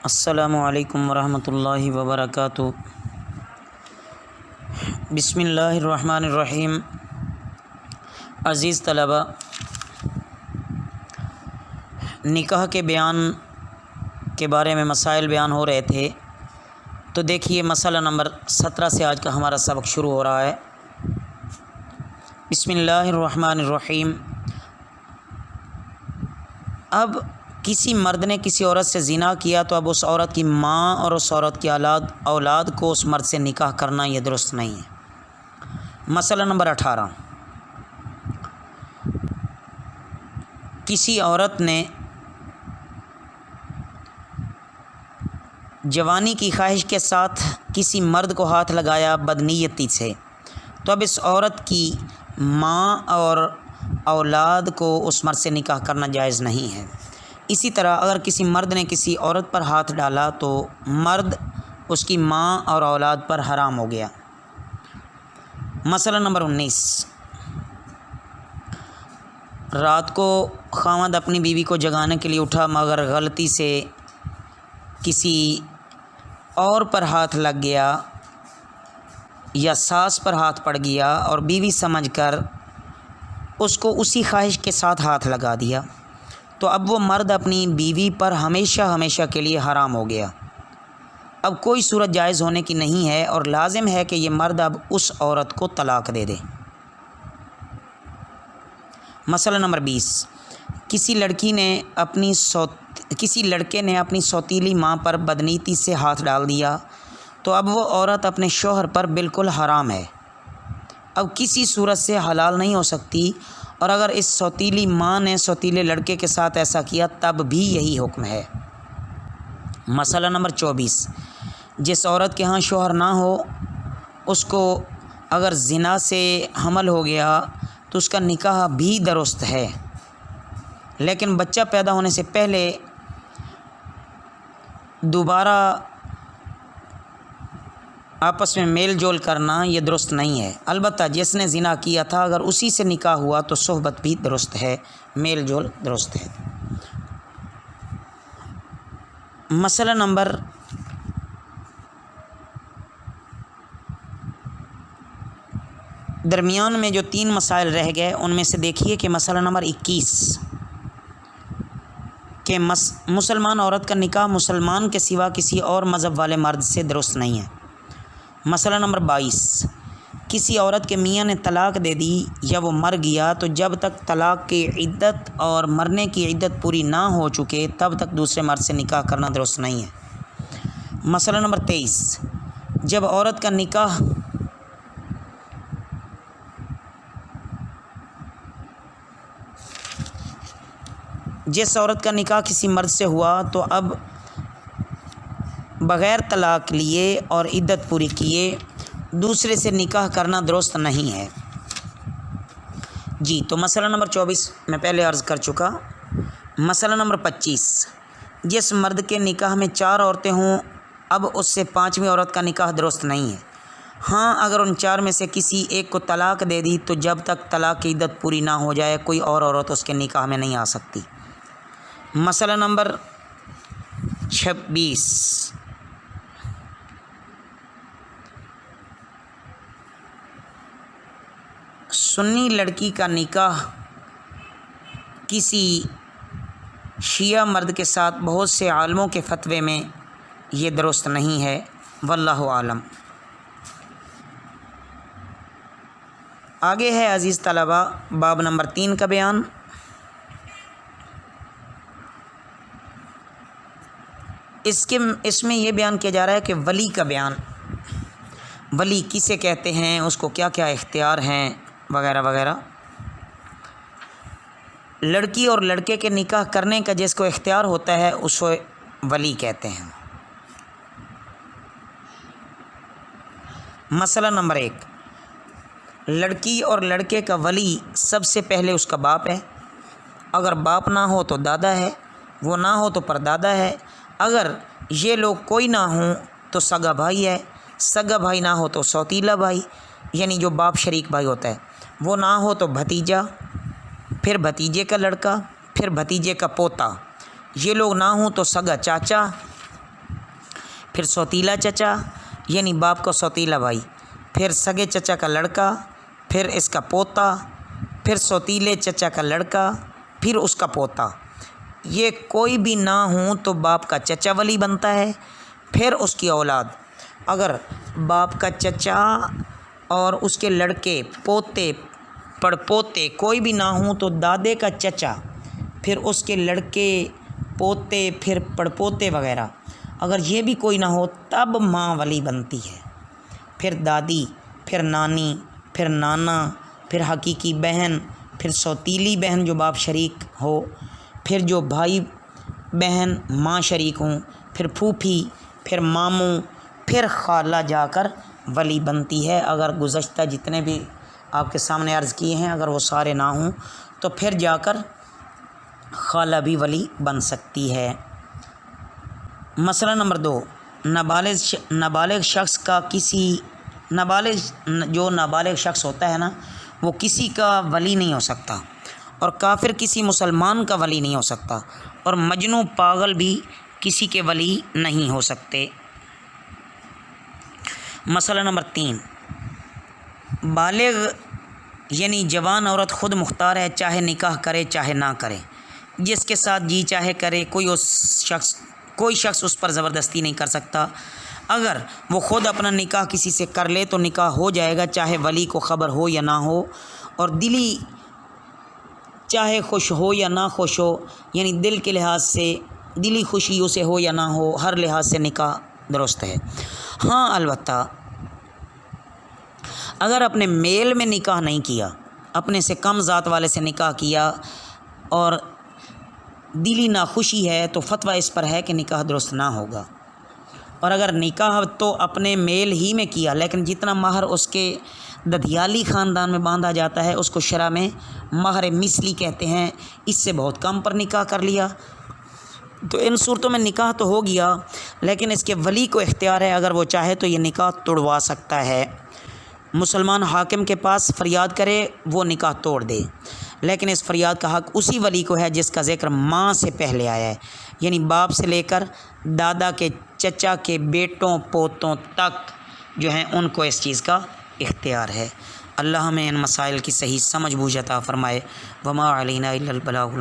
السلام علیکم ورحمۃ اللہ وبرکاتہ۔ بسم اللہ الرحمن الرحیم۔ عزیز طلبہ، نکاح کے بیان کے بارے میں مسائل بیان ہو رہے تھے، تو دیکھیے مسئلہ نمبر 17 سے آج کا ہمارا سبق شروع ہو رہا ہے۔ بسم اللہ الرحمن الرحیم۔ اب کسی مرد نے کسی عورت سے زنا کیا تو اب اس عورت کی ماں اور اس عورت کی اولاد کو اس مرد سے نکاح کرنا یہ درست نہیں ہے۔ مسئلہ نمبر 18۔ کسی عورت نے جوانی کی خواہش کے ساتھ کسی مرد کو ہاتھ لگایا بدنیتی سے، تو اب اس عورت کی ماں اور اولاد کو اس مرد سے نکاح کرنا جائز نہیں ہے۔ اسی طرح اگر کسی مرد نے کسی عورت پر ہاتھ ڈالا تو مرد اس کی ماں اور اولاد پر حرام ہو گیا۔ مسئلہ نمبر 19۔ رات کو خاوند اپنی بیوی کو جگانے کے لیے اٹھا، مگر غلطی سے کسی اور پر ہاتھ لگ گیا یا ساس پر ہاتھ پڑ گیا اور بیوی سمجھ کر اس کو اسی خواہش کے ساتھ ہاتھ لگا دیا، تو اب وہ مرد اپنی بیوی پر ہمیشہ کے لیے حرام ہو گیا۔ اب کوئی صورت جائز ہونے کی نہیں ہے اور لازم ہے کہ یہ مرد اب اس عورت کو طلاق دے دے۔ مسئلہ نمبر 20۔ کسی لڑکے نے اپنی سوتیلی ماں پر بدنیتی سے ہاتھ ڈال دیا، تو اب وہ عورت اپنے شوہر پر بالکل حرام ہے، اب کسی صورت سے حلال نہیں ہو سکتی، اور اگر اس سوتیلی ماں نے سوتیلے لڑکے کے ساتھ ایسا کیا تب بھی یہی حکم ہے۔ مسئلہ نمبر 24۔ جس عورت کے ہاں شوہر نہ ہو، اس کو اگر زنا سے حمل ہو گیا تو اس کا نکاح بھی درست ہے، لیکن بچہ پیدا ہونے سے پہلے دوبارہ آپس میں میل جول کرنا یہ درست نہیں ہے۔ البتہ جس نے زنا کیا تھا اگر اسی سے نکاح ہوا تو صحبت بھی درست ہے، میل جول درست ہے۔ مسئلہ نمبر درمیان میں جو 3 مسائل رہ گئے ان میں سے دیکھیے کہ مسئلہ نمبر 21 کہ مسلمان عورت کا نکاح مسلمان کے سوا کسی اور مذہب والے مرد سے درست نہیں ہے۔ مسئلہ نمبر 22۔ کسی عورت کے میاں نے طلاق دے دی یا وہ مر گیا تو جب تک طلاق کی عدت اور مرنے کی عدت پوری نہ ہو چکے تب تک دوسرے مرد سے نکاح کرنا درست نہیں ہے۔ مسئلہ نمبر 23۔ جب عورت کا نکاح جس عورت کا نکاح کسی مرد سے ہوا تو اب بغیر طلاق لیے اور عدت پوری کیے دوسرے سے نکاح کرنا درست نہیں ہے۔ جی، تو مسئلہ نمبر 24 میں پہلے عرض کر چکا۔ مسئلہ نمبر 25۔ جس مرد کے نکاح میں 4 عورتیں ہوں، اب اس سے 5ویں عورت کا نکاح درست نہیں ہے۔ ہاں، اگر ان 4 میں سے کسی ایک کو طلاق دے دی تو جب تک طلاق کی عدت پوری نہ ہو جائے کوئی اور عورت اس کے نکاح میں نہیں آ سکتی۔ مسئلہ نمبر 26۔ سنی لڑکی کا نکاح کسی شیعہ مرد کے ساتھ بہت سے عالموں کے فتوے میں یہ درست نہیں ہے، واللہ عالم۔ آگے ہے عزیز طلبہ باب نمبر 3 کا بیان۔ اس میں یہ بیان کیا جا رہا ہے کہ ولی کا بیان، ولی کسے کہتے ہیں، اس کو کیا کیا اختیار ہیں وغیرہ وغیرہ۔ لڑکی اور لڑکے کے نکاح کرنے کا جس کو اختیار ہوتا ہے اس کو ولی کہتے ہیں۔ مسئلہ نمبر 1۔ لڑکی اور لڑکے کا ولی سب سے پہلے اس کا باپ ہے، اگر باپ نہ ہو تو دادا ہے، وہ نہ ہو تو پردادا ہے، اگر یہ لوگ کوئی نہ ہوں تو سگا بھائی ہے، سگا بھائی نہ ہو تو سوتیلا بھائی یعنی جو باپ شریک بھائی ہوتا ہے، وہ نہ ہو تو بھتیجا، پھر بھتیجے کا لڑکا، پھر بھتیجے کا پوتا، یہ لوگ نہ ہوں تو سگا چاچا، پھر سوتیلا چچا یعنی باپ کا سوتیلا بھائی، پھر سگے چچا کا لڑکا، پھر اس کا پوتا، پھر سوتیلے چچا کا لڑکا، پھر اس کا پوتا۔ یہ کوئی بھی نہ ہوں تو باپ کا چچا ولی بنتا ہے، پھر اس کی اولاد۔ اگر باپ کا چچا اور اس کے لڑکے، پوتے، پڑپوتے کوئی بھی نہ ہوں تو دادے کا چچا، پھر اس کے لڑکے، پوتے، پھر پڑپوتے وغیرہ۔ اگر یہ بھی کوئی نہ ہو تب ماں ولی بنتی ہے، پھر دادی، پھر نانی، پھر نانا، پھر حقیقی بہن، پھر سوتیلی بہن جو باپ شریک ہو، پھر جو بھائی بہن ماں شریک ہوں، پھر پھوپھی، پھر ماموں، پھر خالہ جا کر ولی بنتی ہے۔ اگر گزشتہ جتنے بھی آپ کے سامنے عرض کیے ہیں اگر وہ سارے نہ ہوں تو پھر جا کر خالہ بھی ولی بن سکتی ہے۔ مسئلہ نمبر 2، نابالغ شخص کا نابالغ شخص ہوتا ہے نا، وہ کسی کا ولی نہیں ہو سکتا، اور کافر کسی مسلمان کا ولی نہیں ہو سکتا، اور مجنون پاگل بھی کسی کے ولی نہیں ہو سکتے۔ مسئلہ نمبر 3، بالغ یعنی جوان عورت خود مختار ہے، چاہے نکاح کرے چاہے نہ کرے، جس کے ساتھ جی چاہے کرے، کوئی شخص اس پر زبردستی نہیں کر سکتا۔ اگر وہ خود اپنا نکاح کسی سے کر لے تو نکاح ہو جائے گا، چاہے ولی کو خبر ہو یا نہ ہو، اور دلی چاہے خوش ہو یا نہ خوش ہو، یعنی دل کے لحاظ سے دلی خوشیوں سے ہو یا نہ ہو، ہر لحاظ سے نکاح درست ہے۔ ہاں البتہ اگر اپنے میل میں نکاح نہیں کیا، اپنے سے کم ذات والے سے نکاح کیا اور دلی ناخوشی ہے تو فتویٰ اس پر ہے کہ نکاح درست نہ ہوگا۔ اور اگر نکاح تو اپنے میل ہی میں کیا لیکن جتنا مہر اس کے ددھیالی خاندان میں باندھا جاتا ہے اس کو شرع میں مہر مثلی کہتے ہیں، اس سے بہت کم پر نکاح کر لیا تو ان صورتوں میں نکاح تو ہو گیا، لیکن اس کے ولی کو اختیار ہے، اگر وہ چاہے تو یہ نکاح توڑوا سکتا ہے۔ مسلمان حاکم کے پاس فریاد کرے وہ نکاح توڑ دے، لیکن اس فریاد کا حق اسی ولی کو ہے جس کا ذکر ماں سے پہلے آیا ہے، یعنی باپ سے لے کر دادا کے چچا کے بیٹوں پوتوں تک جو ہیں ان کو اس چیز کا اختیار ہے۔ اللہ ہمیں ان مسائل کی صحیح سمجھ بوجھ عطا فرمائے۔ وما علینا الا البلاغ